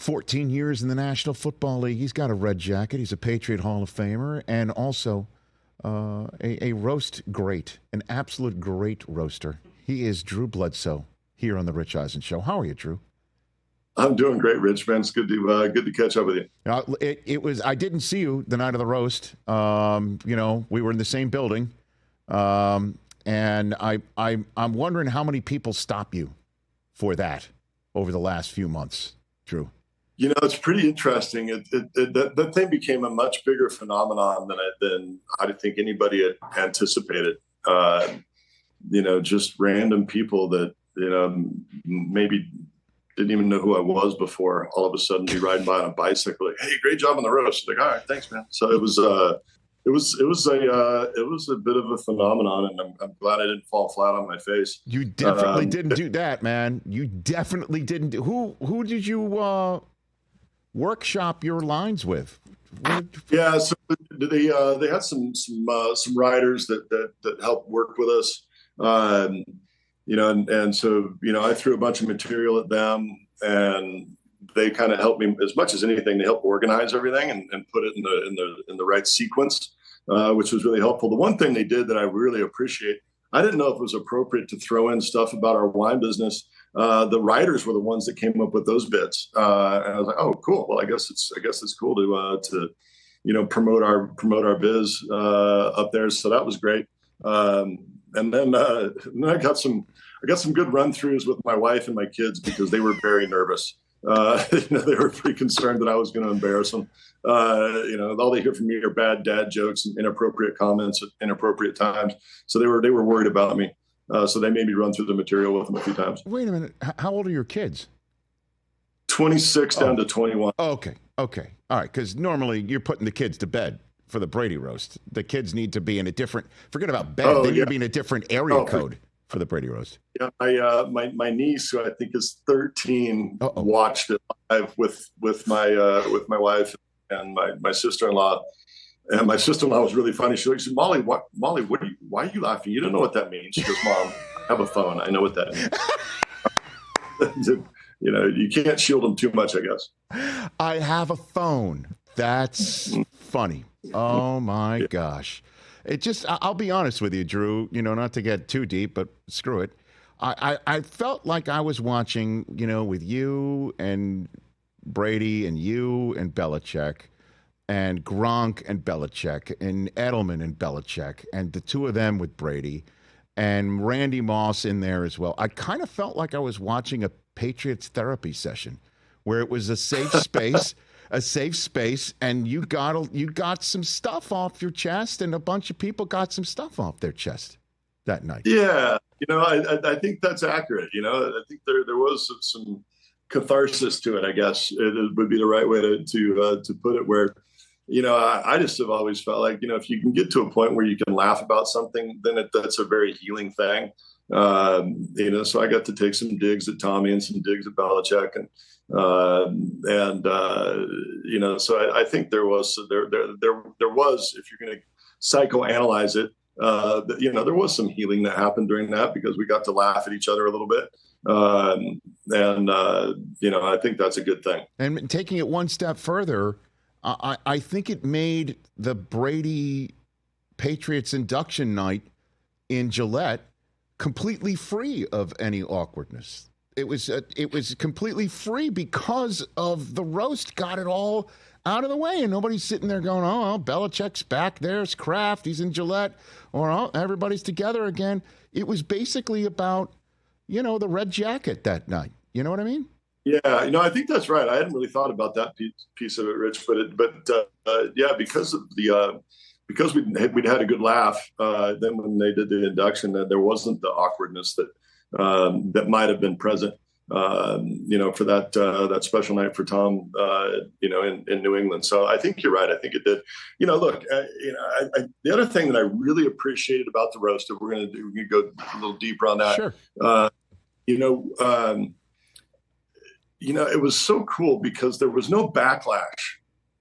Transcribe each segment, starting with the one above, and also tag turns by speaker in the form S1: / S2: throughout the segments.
S1: 14 years in the National Football League. He's got a red jacket. He's a Patriot Hall of Famer and also a roast great, an absolute great roaster. He is Drew Bledsoe here on the Rich Eisen Show. How are you, Drew?
S2: I'm doing great, Rich, man. It's good to catch up with you.
S1: It was. I didn't see you the night of the roast. We were in the same building, and I'm wondering how many people stop you for that over the last few months, Drew.
S2: You know, it's pretty interesting. That thing became a much bigger phenomenon than I think anybody had anticipated. Just random people that maybe didn't even know who I was before. All of a sudden, be riding by on a bicycle, like, "Hey, great job on the roast." Like, "All right, thanks, man." So it was a bit of a phenomenon, and I'm glad I didn't fall flat on my face.
S1: You definitely didn't do that, man. You definitely didn't. Who did you workshop your lines with?
S2: Yeah, so they had some writers that helped work with us. So I threw a bunch of material at them, and they kind of helped me as much as anything to help organize everything and put it in the right sequence, which was really helpful. The one thing they did that I really appreciate, I didn't know if it was appropriate to throw in stuff about our wine business. The writers were the ones that came up with those bits, and I was like, "Oh, cool. Well, I guess it's cool to promote our biz up there." So that was great. And then I got some good run throughs with my wife and my kids because they were very nervous. They were pretty concerned that I was going to embarrass them. All they hear from me are bad dad jokes and inappropriate comments at inappropriate times. So they were worried about me. So they made me run through the material with them a few times.
S1: Wait a minute. How old are your kids?
S2: 26 down to 21.
S1: Okay. All right. Because normally you're putting the kids to bed for the Brady Roast. The kids need to be in a different, forget about bed, they need to be in a different area code for the Brady Roast.
S2: Yeah, my niece, who I think is 13, watched it live with my wife and my sister-in-law. And my sister-in-law was really funny. She said, Molly, why are you laughing? You don't know what that means. She goes, "Mom, I have a phone. I know what that means." You can't shield them too much, I guess.
S1: I have a phone. That's funny. Oh my gosh. I'll be honest with you, Drew, not to get too deep, but screw it. I felt like I was watching, with you and Brady and you and Belichick and Gronk and Belichick and Edelman and Belichick and the two of them with Brady and Randy Moss in there as well. I kind of felt like I was watching a Patriots therapy session where it was a safe space, and you got some stuff off your chest, and a bunch of people got some stuff off their chest that night.
S2: Yeah, I think that's accurate. I think there was some catharsis to it. I guess it would be the right way to put it. Where I just have always felt like if you can get to a point where you can laugh about something, then that's a very healing thing. So I got to take some digs at Tommy and some digs at Belichick, so I think there was, if you're going to psychoanalyze it, there was some healing that happened during that because we got to laugh at each other a little bit. I think that's a good thing.
S1: And taking it one step further, I think it made the Brady Patriots induction night in Gillette completely free of any awkwardness. It was completely free because of the roast got it all out of the way, and nobody's sitting there going, "Oh, Belichick's back. There's Kraft. He's in Gillette," or "Oh, everybody's together again." It was basically about the red jacket that night. You know what I mean?
S2: Yeah, I think that's right. I hadn't really thought about that piece of it, Rich, because we'd had a good laugh. Then when they did the induction, there wasn't the awkwardness that might have been present. For that special night for Tom, in New England. So I think you're right. I think it did. Look, the other thing that I really appreciated about the roast, if we're going to go a little deeper on that.
S1: Sure.
S2: It was so cool because there was no backlash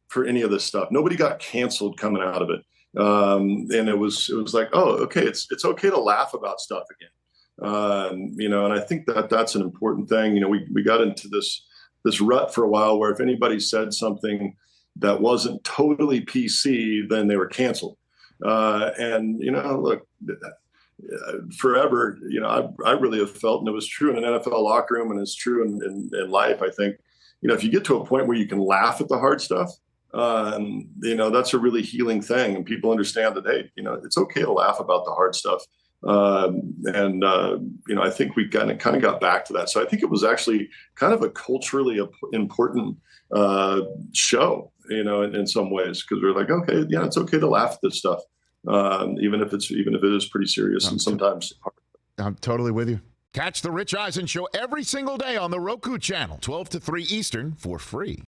S2: for any of this stuff. Nobody got canceled coming out of it. And it was like, oh, okay, it's okay to laugh about stuff again. And I think that's an important thing. We got into this this rut for a while where if anybody said something that wasn't totally PC, then they were canceled. And, look, forever, I really have felt, and it was true in an NFL locker room and it's true in life, I think, if you get to a point where you can laugh at the hard stuff, that's a really healing thing. And people understand that, hey, it's okay to laugh about the hard stuff. I think we kind of got back to that. So I think it was actually kind of a culturally important show, in some ways, because we're like, okay, yeah, it's okay to laugh at this stuff, even if it is pretty serious and sometimes hard.
S1: I'm totally with you. Catch the Rich Eisen Show every single day on the Roku channel, 12 to 3 Eastern, for free.